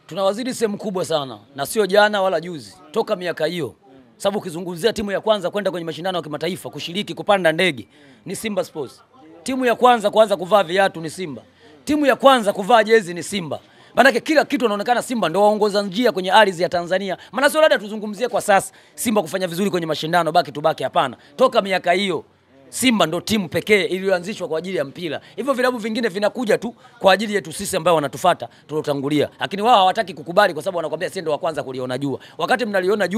tunawazidi sehemu kubwa sana na sio jana wala juzi, toka miaka hiyo. Sababu ukizungumzia timu ya kwanza kwenda kwenye mashindano ya kimataifa, kushiriki, kupanda ndege ni Simba Sports. Timu ya kwanza kuanza kuvaa viatu ni Simba. Timu ya kwanza kuvaa jezi ni Simba. Maana kila kitu inaonekana Simba ndio waongoza njia kwenye ardhi ya Tanzania. Maana sio labda tuzungumzie kwa sasa Simba kufanya vizuri kwenye mashindano baki tubaki, hapana. Toka miaka hiyo Simba ndo timu pekee iliyoanzishwa kwa ajili ya mpira. Hivyo vilabu vingine vinakuja tu kwa ajili yetu sisi ambao wanatufuata tulotangulia. Lakini wao hawataki kukubali kwa sababu wanakuambia sisi ndo wa kwanza kuliona jua. Wakati mnaliona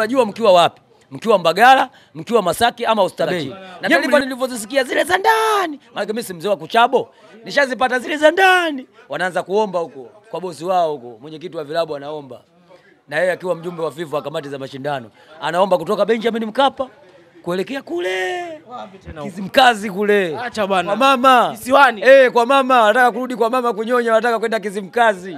jua mkiwa wapi? Mkiwa Mbagala, mkiwa Masaki ama Oysterbay. Na taarifa nilivyozisikia zile za ndani, maana mimi si mzee wa kuchabo, nishazipata zile za ndani. Wanaanza kuomba huko kwa bosi wao huko, mwenyekiti wa vilabu anaomba. Na yeye akiwa mjumbe wa FIFA kamati za mashindano, anaomba kutoka Benjamin Mkapa kuelekea kule Kizimkazi kule. Acha bwana. Kwa mama Kisiwani. Kwa mama, wanataka kurudi kwa mama kunyonya, wanataka kwenda Kizimkazi.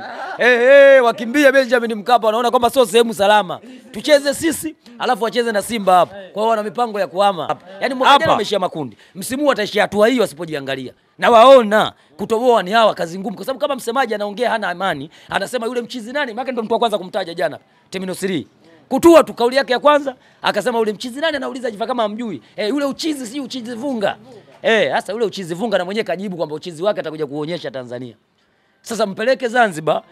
Wakimbia Benjamin Mkapa, wanaona kwamba sio sehemu salama. Tucheze sisi, alafu wacheze na Simba hapo. Kwa hiyo wana mipango ya kuhama hapa. Yaani mwaka jana wameshia makundi. Msimu wataishia hatua hiyo wasipojiangalia. Na waona kutoboa ni hawa kazi ngumu, kwa sababu kama msemaji anaongea hana amani, anasema yule mchizi nani? Maana ndio mtu wa kwanza kumtaja jana, Terminal 3. Kutua tu kauli yake ya kwanza akasema ule mchizi nani, anauliza jifa kama hamjui. Yule uchizi si uchizi vunga. Sasa ule uchizi vunga na mwenyewe kajibu kwamba uchizi wake atakuja kuonyesha Tanzania. Sasa mpeleke Zanzibar,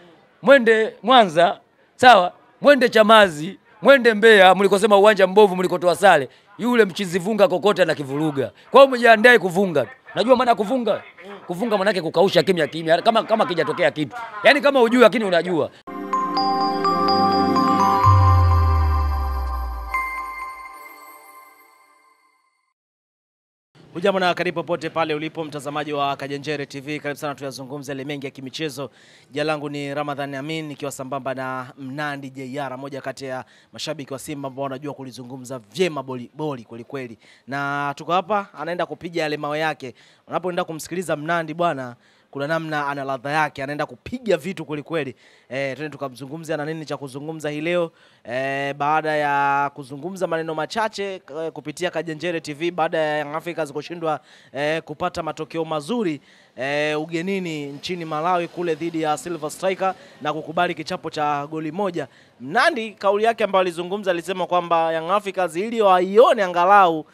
mwende Mwanza, sawa? Mwende Chamazi, mwende Mbeya, mlikosema uwanja mbovu mlikotoa sare. Yule mchizi vunga kokote na kivuruga. Kwa hiyo mjiandae kuvunga. Najua maana kuvunga. Kuvunga maana yake kukausha kimya kama kijatokea kitu. Yaani kama hujui lakini unajua. Hujambo na karibu popote pale ulipo mtazamaji wa Kajenjere TV. Karibu sana tuyazungumze yale mengi ya kimichezo. Jina langu ni Ramadhani Amin nikiwa sambamba na Mnandi JR, moja kati ya mashabiki wa Simba ambao wanajua kulizungumza vyema boli kweli kweli. Na tuko hapa anaenda kupiga yale mawe yake. Unapoenda kumsikiliza Mnandi bwana, kuna namna ana ladha yake, anaenda kupiga vitu kweli kweli. Twende tukamzungumzia na nini cha kuzungumza hii leo. Baada ya kuzungumza maneno machache kupitia Kajenjere TV baada ya Young Africans kushindwa kupata matokeo mazuri ugenini nchini Malawi kule dhidi ya Silver Striker na kukubali kichapo cha goli moja. Mnandi kauli yake ambayo alizungumza alisema kwamba Young Africans ili waione angalau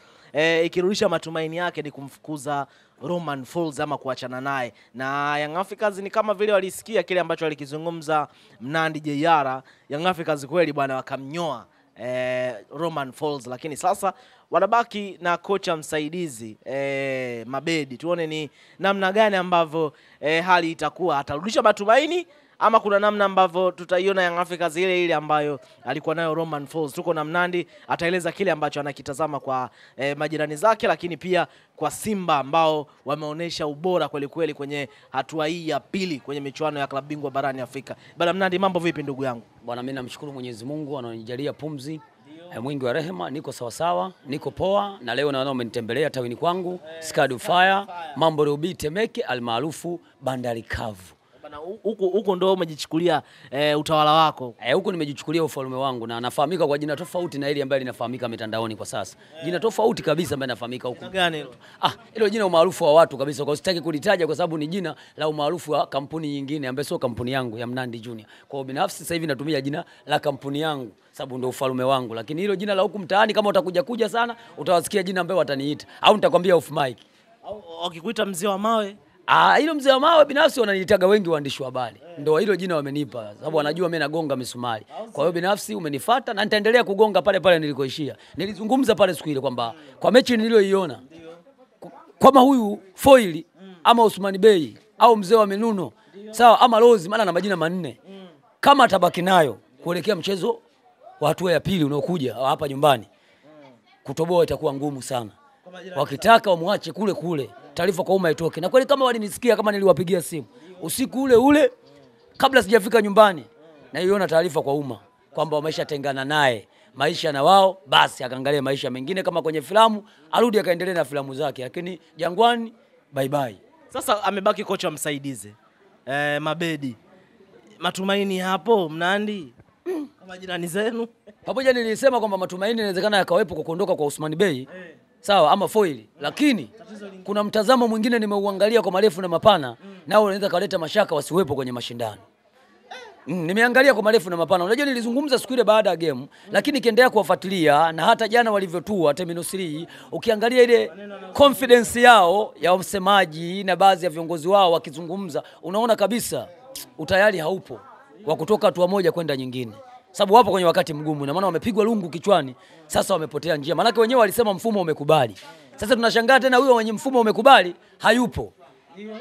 ikirudisha matumaini yake ni kumfukuza Romain Folz ama kuachana naye. Na Young Africans ni kama vile walisikia kile ambacho alikizungumza Mnandi JR. Young Africans kweli bwana wakamnyoa Romain Folz, lakini sasa wanabaki na kocha msaidizi Mabedi. Tuone ni namna gani ambavyo hali itakuwa, atarudisha matumaini ama kuna namna ambavyo tutaiona Young Africans ile ambayo alikuwa nayo Romain Folz. Tuko na Mnandi, ataeleza kile ambacho anakitazama kwa majirani zake, lakini pia kwa Simba ambao wameonesha ubora kweli kweli kwenye hatua hii ya pili kwenye michuano ya klabu bingwa barani Afrika. Bwana Mnandi, mambo vipi ndugu yangu? Bwana mimi namshukuru Mwenyezi Mungu ananijalia pumzi mwingi wa rehema, niko sawa sawa, niko poa, na leo naona umenitembelea tawini kwangu Skadu Fire, Mambo Robi Temeke almaarufu Bandari Kavu. Huko ndo umejichukulia utawala wako. Huko nimejichukulia ufalme wangu na nafahamika kwa jina tofauti na ile ambayo linafahamika mitandaoni kwa sasa. Jina tofauti kabisa ambayo inafahamika huko. Gani hilo? Hilo jina umaarufu wa watu kabisa, kwa sitaki kulitaja kwa sababu ni jina la umaarufu wa kampuni nyingine ambayo sio kampuni yangu ya Mnandi Junior. Kwa binafsi sasa hivi natumia jina la kampuni yangu sababu ndio ufalme wangu, lakini hilo jina la huku mtaani kama utakuja sana utawasikia jina ambayo wataniita au nitakwambia off mic. Au wakikuita mzee wa mawe? Hilo mzee wa mawe binafsi wananiitaga wengi waandishi wa habari. Ndio hilo jina wamenipa sababu wanajua mimi nagonga misumari. Kwa hiyo binafsi umenifuata na nitaendelea kugonga pale pale nilikoishia. Nilizungumza pale siku ile kwamba kwa mechi niliyoiona kama huyu Foil ama Usman Bey au mzee wa Menuno, sawa, ama Rose, maana na majina manne, kama atabaki nayo kuelekea mchezo wa hatua ya pili unaokuja hapa nyumbani, kutoboa itakuwa ngumu sana. Wakitaka wamwache kule kule, taarifa kwa umma itoke. Na kweli kama walinisikia, kama niliwapigia simu usiku ule kabla sijafika nyumbani, na iona taarifa kwa umma kwamba wameshatengana naye, maisha na wao, basi akaangalia maisha mengine kama kwenye filamu, arudi akaendelea na filamu zake, lakini Jangwani bye bye. Sasa amebaki kocha msaidizi Mabedi. Matumaini hapo Mnandi kama jirani zenu. Pamoja nilisema kwamba matumaini inawezekana yakawepo kwa kuondoka kwa Usman Bey, sawa, ama Foil, lakini kuna mtazamo mwingine nimeuangalia kwa marefu na mapana, nao unaweza kuleta mashaka wasiwepo kwenye mashindano. Nimeangalia kwa marefu na mapana. Unajua nilizungumza siku ile baada ya game, lakini kiendelea kuwafuatilia na hata jana walivyotua Terminal 3, ukiangalia ile confidence yao ya msemaji na baadhi ya viongozi wao wakizungumza, unaona kabisa utayari haupo wa kutoka hatua moja kwenda nyingine. Sababu wapo kwenye wakati mgumu na maana wamepigwa lungu kichwani, sasa wamepotea njia. Maana wenyewe walisema mfumo umekubali. Sasa tunashangaa tena huyo mwenye mfumo umekubali hayupo.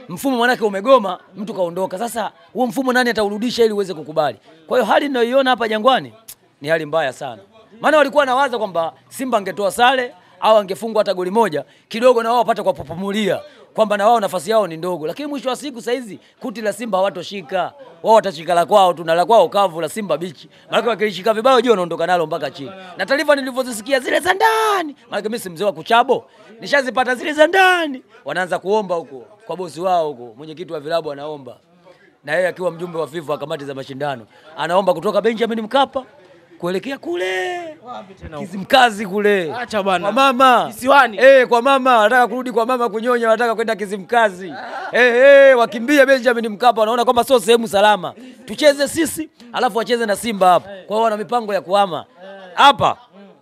Mfumo manake umegoma, mtu kaondoka. Sasa huo mfumo nani ataurudisha ili uweze kukubali? Kwa hiyo hali ninayoiona hapa Jangwani ni hali mbaya sana. Maana walikuwa nawaza kwamba Simba angetoa sare au angefungwa hata goli moja, kidogo na wao wapate kwa popumulia kwamba na wao nafasi yao ni ndogo. Lakini mwisho wa siku saizi kuti la Simba hawatoshika. Wao watashika la kwao, tuna la kwao kavu la Simba bichi. Maana wakilishika vibaya juu wanaondoka nalo mpaka chini. Na taarifa nilivyozisikia zile za ndani, maana mimi si mzee wa kuchabo, nishazipata zile za ndani. Wanaanza kuomba huko kwa bosi wao huko, mwenyekiti wa vilabu anaomba. Na yeye akiwa mjumbe wa FIFA wa kamati za mashindano, anaomba kutoka Benjamin Mkapa kuelekea kule Kizimkazi kule. Acha bwana. Kwa mama. Kisiwani. Kwa mama, wanataka kurudi kwa mama kunyonya, wanataka kwenda Kizimkazi. Wakimbia Benjamin Mkapa, wanaona kwamba sio sehemu salama. Tucheze sisi, alafu wacheze na Simba hapa. Kwa hiyo wana mipango ya kuhama hapa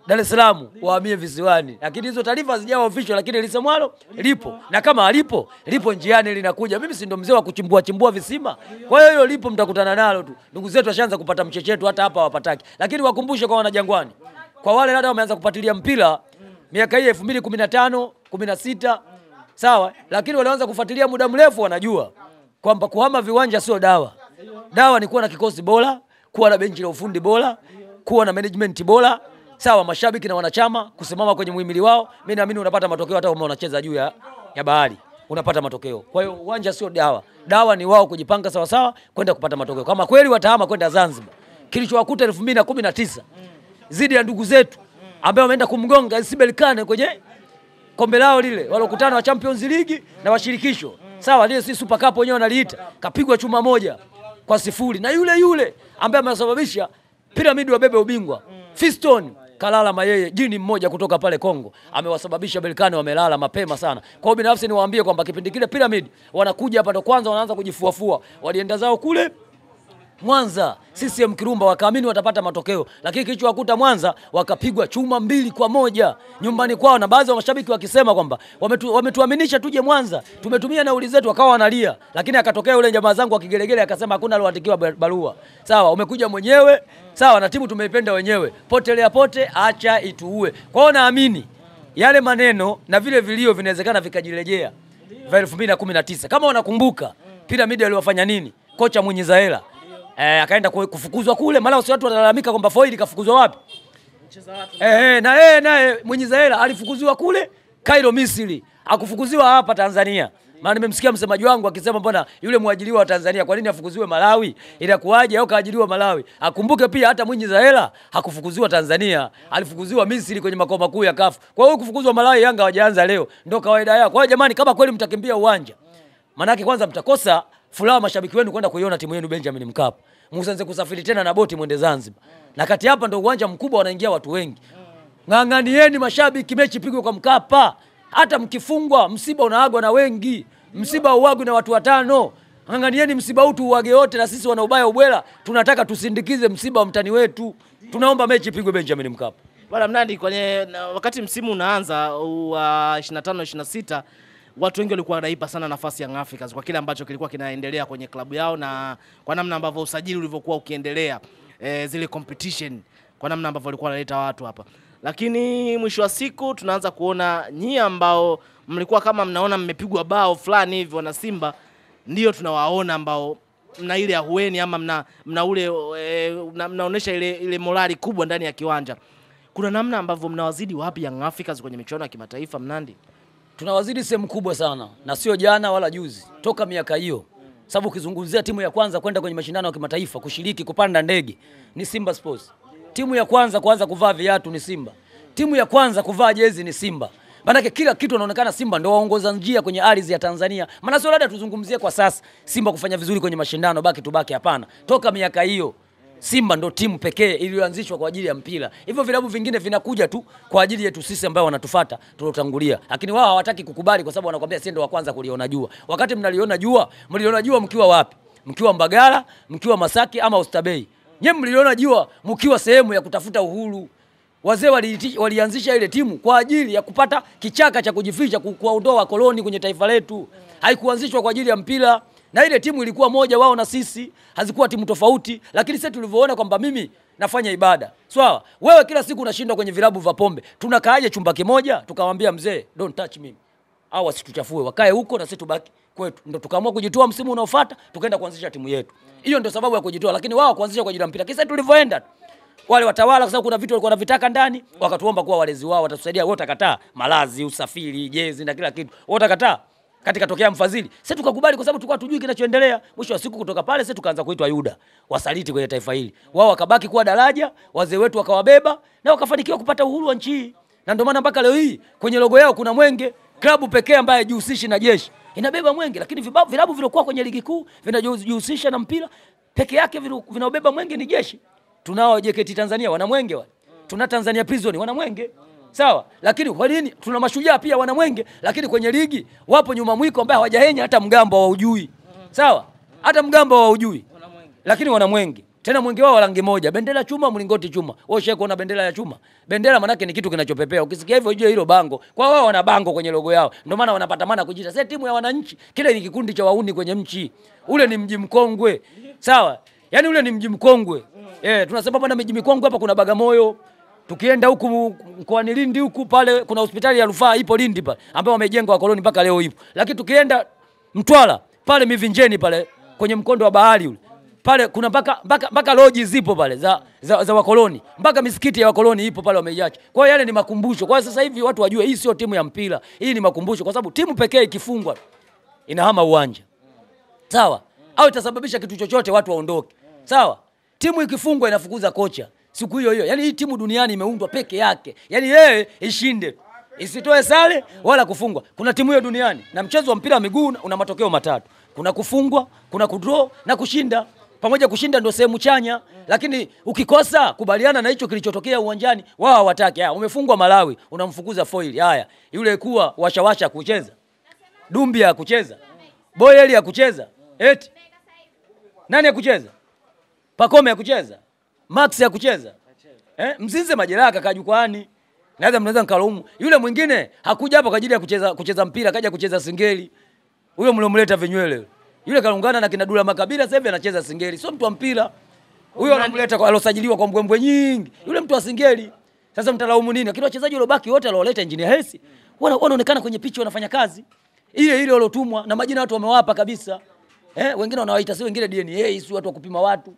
Dar es Salaam wahamie visiwani. Lakini hizo taarifa hazijawa official, lakini lisemwalo lipo. Na kama halipo, lipo njiani linakuja. Mimi si ndo mzee wa kuchimbua visima. Kwa hiyo hilo lipo, mtakutana nalo tu. Ndugu zetu washaanza kupata mchechetu, hata hapa hawapataki. Lakini wakumbushe kwa Wanajangwani, kwa wale labda wameanza kupatilia mpira miaka hii 2015, 16, sawa? Lakini walianza kufuatilia muda mrefu, wanajua kwamba kuhama viwanja sio dawa. Dawa ni kuwa na kikosi bora, kuwa na benchi la ufundi bora, kuwa na management bora. Sawa, mashabiki na wanachama kusimama kwenye muhimili wao. Mimi naamini unapata matokeo hata kama unacheza juu ya bahari. Unapata matokeo. Kwa hiyo uwanja sio dawa. Dawa ni wao kujipanga sawa sawa kwenda kupata matokeo. Kama kweli watahama kwenda Zanzibar, kilichowakuta 2019 zidi ya ndugu zetu ambao wameenda kumgonga SC Berkane kwenye kombe lao lile walokutana wa Champions League na washirikisho. Sawa, lile si Super Cup wenyewe wanaliita. Kapigwa chuma 1-0 na yule ambaye amesababisha Piramidi wabebe ubingwa. Fiston Kalala Mayeye, jini mmoja kutoka pale Kongo, amewasababisha Berkane wamelala mapema sana. Kwa hiyo binafsi niwaambie kwamba kipindi kile Piramidi wanakuja hapa ndo kwanza wanaanza kujifuafua. Walienda zao kule Mwanza, CCM Kirumba, wakaamini watapata matokeo. Lakini kilichowakuta Mwanza, wakapigwa chuma 2-1 nyumbani kwao, na baadhi ya mashabiki wakisema kwamba wametuaminisha tuje Mwanza, tumetumia nauli zetu, wakawa wanalia. Lakini akatokea yule jamaa zangu akigelegele akasema hakuna aliyoandikiwa barua. Sawa, umekuja mwenyewe, sawa, na timu tumeipenda wenyewe. Potelea pote, acha ituue. Kwa hiyo naamini yale maneno na vile vilio vinawezekana vikajirejea 2019. Kama wanakumbuka Piramidi aliwafanya nini kocha Mwenyiza Hela, akaenda kufukuzwa kule, maana watu wanalalamika kwamba Foili kafukuzwa wapi? Naye Mwenyiza Hela alifukuzwa kule Cairo Misri, akufukuziwa hapa Tanzania. Maana nimemsikia msemaji wangu akisema mbona yule mwajiriwa wa Tanzania kwa nini afukuziwe Malawi? Inakuaje au kaajiriwa Malawi? Akumbuke pia hata Mwenyiza Hela hakufukuziwa Tanzania, alifukuziwa Misri kwenye makao makuu ya CAF. Kwa hiyo kufukuzwa Malawi Yanga hawajaanza leo, ndio kawaida yao. Kwa hiyo jamani, kama kweli mtakimbia uwanja, manake kwanza mtakosa furaha mashabiki wenu kwenda kuiona timu yenu Benjamin Mkapa. Msianze kusafiri tena na boti mwende Zanzibar. Na kati hapa ndio uwanja mkubwa, wanaingia watu wengi. Ng'ang'anieni mashabiki, mechi pigwe kwa Mkapa. Hata mkifungwa msiba unaagwa na wengi. Msiba uagwe na watu 5. Ng'ang'anieni msiba huu tuuage wote, na sisi wana ubaya ubwela tunataka tusindikize msiba wa mtani wetu. Tunaomba mechi pigwe Benjamin Mkapa. Bwana Mnandi, kwenye wakati msimu unaanza wa 25-26 watu wengi walikuwa wanaipa sana nafasi Young Africans kwa kile ambacho kilikuwa kinaendelea kwenye klabu yao na kwa namna ambavyo usajili ulivyokuwa ukiendelea, zile competition, kwa namna ambavyo walikuwa wanaleta watu hapa. Lakini mwisho wa siku tunaanza kuona nyinyi ambao mlikuwa kama mnaona mmepigwa bao fulani hivi wana Simba, ndio tunawaona ambao mna ile ahueni ama mna ule mnaonesha ile morali kubwa ndani ya kiwanja. Kuna namna ambavyo mnawazidi wapi Young Africans kwenye michuano ya kimataifa, Mnandi? Tunawazidi sehemu kubwa sana, na sio jana wala juzi, toka miaka hiyo. Sababu ukizungumzia timu ya kwanza kwenda kwenye mashindano ya kimataifa kushiriki kupanda ndege ni Simba Sports. Timu ya kwanza kuanza kuvaa viatu ni Simba. Timu ya kwanza kuvaa jezi ni Simba. Maana kila kitu inaonekana Simba ndio waongoza njia kwenye ardhi ya Tanzania. Maana sio labda tuzungumzie kwa sasa Simba kufanya vizuri kwenye mashindano baki tubaki, hapana. Toka miaka hiyo Simba ndo timu pekee iliyoanzishwa kwa ajili ya mpira. Hivyo vilabu vingine vinakuja tu kwa ajili yetu sisi ambao wanatufuata tulotangulia. Lakini wao hawataki kukubali kwa sababu wanakuambia sisi ndio wa kwanza kuliona jua. Wakati mnaliona jua mliona jua mkiwa wapi? mkiwa Mbagala, mkiwa Masaki ama Oysterbay. Nyewe mliona jua mkiwa sehemu ya kutafuta uhuru. Wazee walianzisha ile timu kwa ajili ya kupata kichaka cha kujificha, kuwaondoa wakoloni kwenye taifa letu. Haikuanzishwa kwa ajili ya mpira. Na ile timu ilikuwa moja, wao na sisi, hazikuwa timu tofauti. Lakini sisi tulivyoona kwamba mimi nafanya ibada, sawa, wewe kila siku unashinda kwenye vilabu vya pombe, tunakaaje chumba kimoja? Tukamwambia mzee, don't touch me, au wasituchafue, wakae huko na sisi tubaki kwetu. Ndio tukaamua kujitoa msimu unaofuata, tukaenda kuanzisha timu yetu. Hiyo ndio sababu ya kujitoa, lakini wao kuanzisha kwa ajili ya mpira. Kisa tulivyoenda wale watawala, kwa sababu kuna vitu walikuwa wanavitaka ndani, wakatuomba kuwa walezi wao watatusaidia. Wote akakataa, malazi, usafiri, jezi na kila kitu, wote akakataa. Katika tokea mfadhili, sisi tukakubali kwa sababu tulikuwa tujui kinachoendelea. Mwisho wa siku kutoka pale sisi tukaanza kuitwa Yuda, wasaliti kwenye taifa hili. Wao wakabaki kuwa daraja, wazee wetu wakawabeba na wakafanikiwa kupata uhuru wa nchi hii. Na ndio maana mpaka leo hii kwenye logo yao kuna mwenge, klabu pekee ambaye hajihusishi na jeshi inabeba mwenge, lakini vilabu vilokuwa kwenye ligi kuu vinajihusisha na mpira peke yake vinaobeba mwenge ni jeshi. Tunao JKT Tanzania wana mwenge wale. Tuna Tanzania Prison wana mwenge. Sawa, lakini kwa nini tuna Mashujaa pia wana mwenge, lakini kwenye ligi wapo nyuma mwiko ambao hawajahenya hata mgambo hawaujui. Sawa? Hata mgambo hawaujui. Lakini wana mwenge. Tena mwenge wao rangi moja, bendera chuma, mlingoti chuma. Wewe ushaje kuona bendera ya chuma? Bendera manake ni kitu kinachopepea. Ukisikia hivyo ujue hilo bango. Kwa wao wana bango kwenye logo yao. Ndio maana wanapata maana kujiita sasa timu ya wananchi. Kile ni kikundi cha wauni kwenye mchi. Ule ni mji mkongwe. Sawa? Yaani ule ni mji mkongwe. Tunasema bwana mji mkongwe hapa kuna Bagamoyo. Tukienda huku mkoani Lindi huku pale kuna hospitali ya rufaa ipo Lindi pale ambao wamejenga wakoloni mpaka leo ipo. Lakini tukienda Mtwara pale Mivinjeni pale kwenye mkondo wa bahari ule pale kuna mpaka lodge zipo pale za wakoloni, mpaka misikiti ya wakoloni ipo pale wameiacha. Kwa hiyo yale ni makumbusho. Kwa sasa hivi watu wajue hii sio timu ya mpira, hii ni makumbusho, kwa sababu timu pekee ikifungwa inahama uwanja. Sawa? Au itasababisha kitu chochote watu waondoke. Sawa? Timu ikifungwa inafukuza kocha siku hiyo hiyo. Yaani hii timu duniani imeundwa peke yake. Yaani yeye ishinde, isitoe sare wala kufungwa. Kuna timu hiyo duniani. Na mchezo wa mpira wa miguu una matokeo matatu. Kuna kufungwa, kuna kudraw na kushinda. Pamoja kushinda ndio sehemu chanya, lakini ukikosa kubaliana na hicho kilichotokea uwanjani, wao hawataki. Umefungwa Malawi, unamfukuza foil. Haya, yule kuwa washawasha kucheza. Dumbia ya kucheza. Boyeli ya kucheza. Eti nani ya kucheza? Pakome ya kucheza. Max ya kucheza. Mzinze Majeraha kaka jukwani. Naweza mnaweza nikalaumu. Yule mwingine hakuja hapa kwa ajili ya kucheza mpira, kaja kucheza singeli. Huyo mlomleta vinywele. Yule kaungana na kina Dula Makabila sasa hivi anacheza singeli. Sio mtu wa mpira. Huyo anamleta kwa alosajiliwa kwa mbwembwe nyingi. Yule mtu wa singeli. Sasa mtalaumu nini? Lakini wachezaji waliobaki wote aliowaleta Engineer Hersi wanaonekana kwenye picha wanafanya kazi. Ile waliotumwa na majina watu wamewapa kabisa. Wengine wanawaita si wengine DNA, si watu wa kupima watu.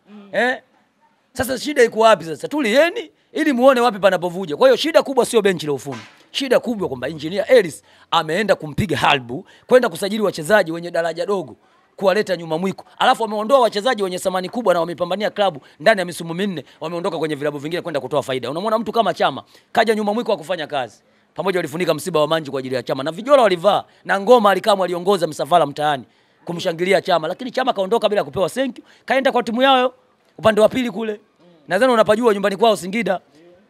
Sasa shida iko wapi sasa? Tulieni ili muone wapi panapovuja. Kwa hiyo shida kubwa sio benchi la ufundi. Shida kubwa kwamba Engineer Hersi ameenda kumpiga halbu, kwenda kusajili wachezaji wenye daraja dogo, kuwaleta nyuma mwiko. Alafu wameondoa wachezaji wenye thamani kubwa na wamepambania klabu ndani ya misimu minne, wameondoka kwenye vilabu vingine kwenda kutoa faida. Unamwona mtu kama Chama kaja nyuma mwiko wa kufanya kazi. Pamoja walifunika msiba wa Manji kwa ajili ya Chama na vijora walivaa na ngoma alikamwa aliongoza msafara mtaani kumshangilia Chama, lakini Chama kaondoka bila kupewa thank you, kaenda kwa timu yao upande wa pili kule. Nadhani unapajua nyumbani kwao Singida.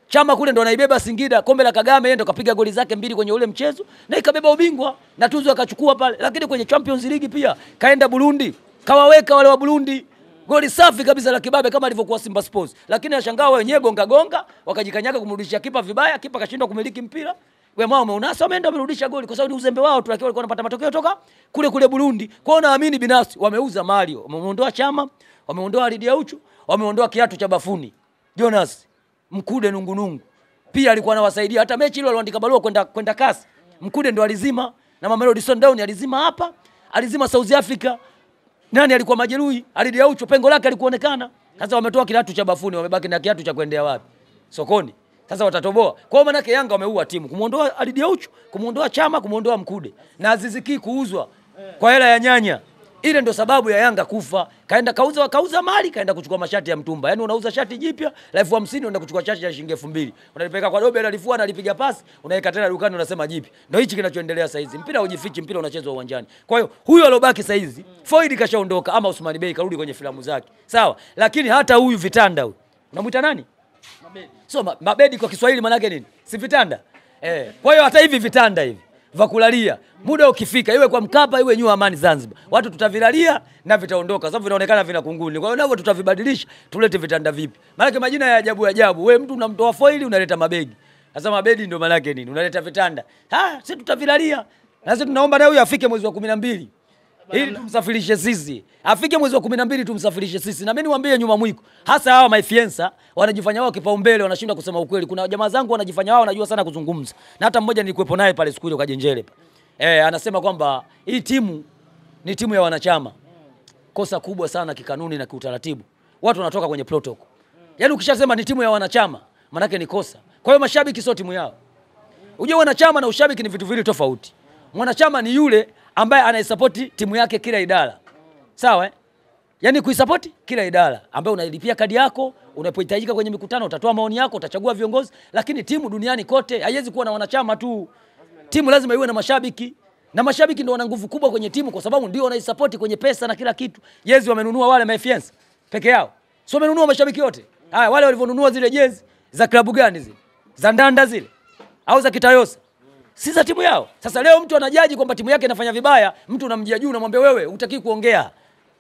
Chama kule ndo anaibeba Singida kombe la Kagame, yeye ndo kapiga goli zake 2 kwenye ule mchezo na ikabeba ubingwa na tuzo akachukua pale. Lakini kwenye Champions League pia kaenda Burundi, kawaweka wale wa Burundi goli safi kabisa la kibabe kama alivyokuwa Simba Sports. Lakini ashangaa wenyewe gonga wakajikanyaga kumrudishia kipa vibaya, kipa kashindwa kumiliki mpira. Wewe mao umeunasa wameenda wamerudisha goli kwa sababu ni uzembe wao tu, lakini walikuwa wanapata matokeo toka kule Burundi. Kwa hiyo naamini binafsi wameuza Mario, wameondoa Chama, wameondoa Lidia Aucho, wameondoa kiatu cha bafuni Jonas Mkude Nungunungu. Pia alikuwa anawasaidia hata mechi ile aliandika barua kwenda kasi. Mkude ndo alizima na Mamelodi Sundowns alizima hapa, alizima South Africa. Nani alikuwa majeruhi? Lidia Aucho pengo lake alikuonekana. Sasa wametoa kiatu cha bafuni, wamebaki na kiatu cha kuendea wapi? Sokoni. Sasa watatoboa. Kwa hiyo maana Yanga wameua timu, kumuondoa Lidia Aucho, kumuondoa Chama, kumuondoa Mkude. Na Aziz Ki kuuzwa kwa hela ya nyanya. Ile ndo sababu ya Yanga kufa. Kaenda kauza mali, kaenda kuchukua mashati ya mtumba. Yaani unauza shati jipya, 50,000 unaenda kuchukua shati ya shilingi 2,000. Unalipeleka kwa Dobe analifua analipiga pasi, unaweka tena dukani unasema jipi. Ndio hichi kinachoendelea sasa hizi. Mpira hujifichi, mpira unachezwa uwanjani. Kwa hiyo huyu alobaki sasa hizi, Foid kashaondoka ama Usman Bey karudi kwenye filamu zake. Sawa? Lakini hata huyu Vitanda huyu. Unamuita nani? Mabedi. So Mabedi kwa Kiswahili maana yake nini? Si Vitanda. Kwa hiyo hata hivi Vitanda hivi. vakulalia. Muda ukifika iwe kwa Mkapa iwe New Amani Zanzibar. Watu tutavilalia na vitaondoka sababu vinaonekana vina kunguni. Kwa hiyo navyo tutavibadilisha, tulete vitanda vipi? Maana majina ya ajabu ajabu. Wewe mtu unamtoa foili unaleta mabegi. Sasa mabegi ndio maana yake nini? Unaleta vitanda. Sisi tutavilalia. Na sisi tunaomba na huyu afike mwezi wa 12. Ili tumsafirishe sisi. Afike mwezi wa 12 tumsafirishe sisi. Na mimi niwaambie nyuma mwiko. Hasa hawa maifiensa wanajifanya wao kipaumbele, wanashindwa kusema ukweli. Kuna jamaa zangu wanajifanya wao wanajua sana kuzungumza. Na hata mmoja nilikuwepo naye pale siku ile kwa Jenjele. Anasema kwamba hii timu ni timu ya wanachama. Kosa kubwa sana kikanuni na kiutaratibu. Watu wanatoka kwenye protocol. Yaani ukishasema ni timu ya wanachama, maana yake ni kosa. Kwa hiyo mashabiki sio timu yao. Unajua wanachama na ushabiki ni vitu viwili tofauti. Mwanachama ni yule ambaye anaisupport timu yake kila idara. Sawa Yaani kuisupport kila idara, ambaye unailipia kadi yako, unapohitajika kwenye mikutano utatoa maoni yako, utachagua viongozi, lakini timu duniani kote haiwezi kuwa na wanachama tu. Timu lazima iwe na mashabiki. Na mashabiki ndio wana nguvu kubwa kwenye timu kwa sababu ndio wanaisupport kwenye pesa na kila kitu. Jezi wamenunua wale mafiansa peke yao. Sio wamenunua mashabiki wote. Haya wale walivyonunua zile jezi za klabu gani zile? Za Ndanda zile au za Kitayosa? Si za timu yao. Sasa leo mtu anajaji kwamba timu yake inafanya vibaya, mtu unamjia juu unamwambia wewe hutaki kuongea.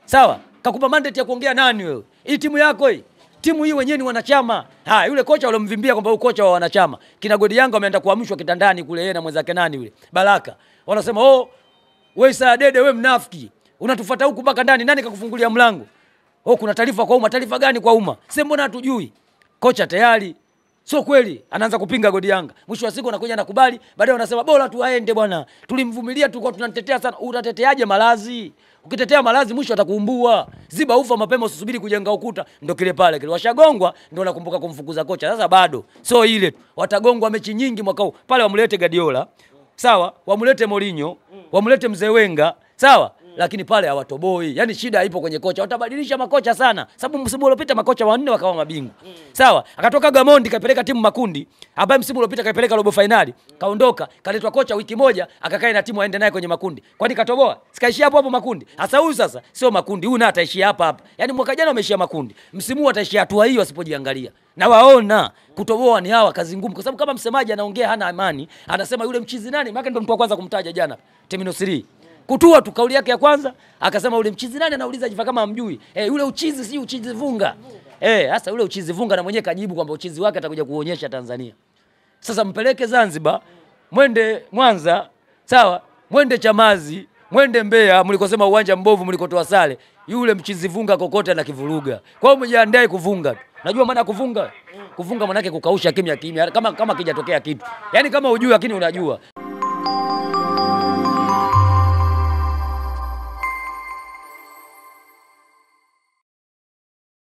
Sawa? Kakupa mandate ya kuongea nani wewe? Hii timu yako hii. Timu hii wenyewe ni wanachama. Yule kocha alomvimbia kwamba huyu kocha wa wanachama. Kina Godi Yanga ameenda kuamshwa kitandani kule yeye na mwenzake nani yule? Baraka. Wanasema wewe Isa Dede wewe mnafiki. Unatufuata huku mpaka ndani, nani kakufungulia mlango? Kuna taarifa kwa umma, taarifa gani kwa umma? Sasa mbona hatujui? Kocha tayari sio kweli, anaanza kupinga Godi Yanga. Mwisho wa siku anakuja anakubali, baadaye wanasema bora tu aende bwana. Tulimvumilia tulikuwa tunamtetea sana. Utateteaje malazi? Ukitetea malazi mwisho atakuumbua. Ziba ufa mapema usisubiri kujenga ukuta. Ndio kile pale kile. Washagongwa ndio nakumbuka kumfukuza kocha. Sasa bado sio ile. Watagongwa mechi nyingi mwaka huu. Pale wamlete Guardiola. Sawa? Wamlete Mourinho, wamlete Mzee Wenga. Sawa? Lakini pale hawatoboi. Yaani shida ipo kwenye kocha. Watabadilisha makocha sana. Sababu msimu uliopita makocha wanne wakawa mabingwa. Sawa? Akatoka Gamondi kapeleka timu makundi, ambaye msimu uliopita kapeleka robo finali. Kaondoka, kaletwa kocha wiki moja, akakae na timu aende naye kwenye makundi. Kwani katoboa? Sikaishia hapo hapo makundi. Sasa huyu sasa sio makundi, huyu na ataishia hapa hapa. Yaani mwaka jana wameishia makundi. Msimu huu ataishia hatua hiyo asipojiangalia. Na waona kutoboa ni hawa kazi ngumu kwa sababu kama msemaji anaongea hana amani, anasema yule mchizi nani? Maana ndio mtu wa kwanza kumtaja jana, Terminal 3. Kutua tu kauli yake ya kwanza akasema ule mchizi nani, anauliza jifa kama hamjui. Yule uchizi si uchizi vunga. Sasa yule uchizi vunga na mwenyewe kajibu kwamba uchizi wake atakuja kuonyesha Tanzania. Sasa mpeleke Zanzibar, mwende Mwanza, sawa? Mwende Chamazi, mwende Mbeya, mlikosema uwanja mbovu mlikotoa sare. Yule mchizi vunga kokote na kivuruga. Kwa hiyo mjiandae kuvunga tu. Najua maana kuvunga. Kuvunga maana yake kukausha kimya kimya kama kijatokea kitu. Yaani kama hujui lakini unajua.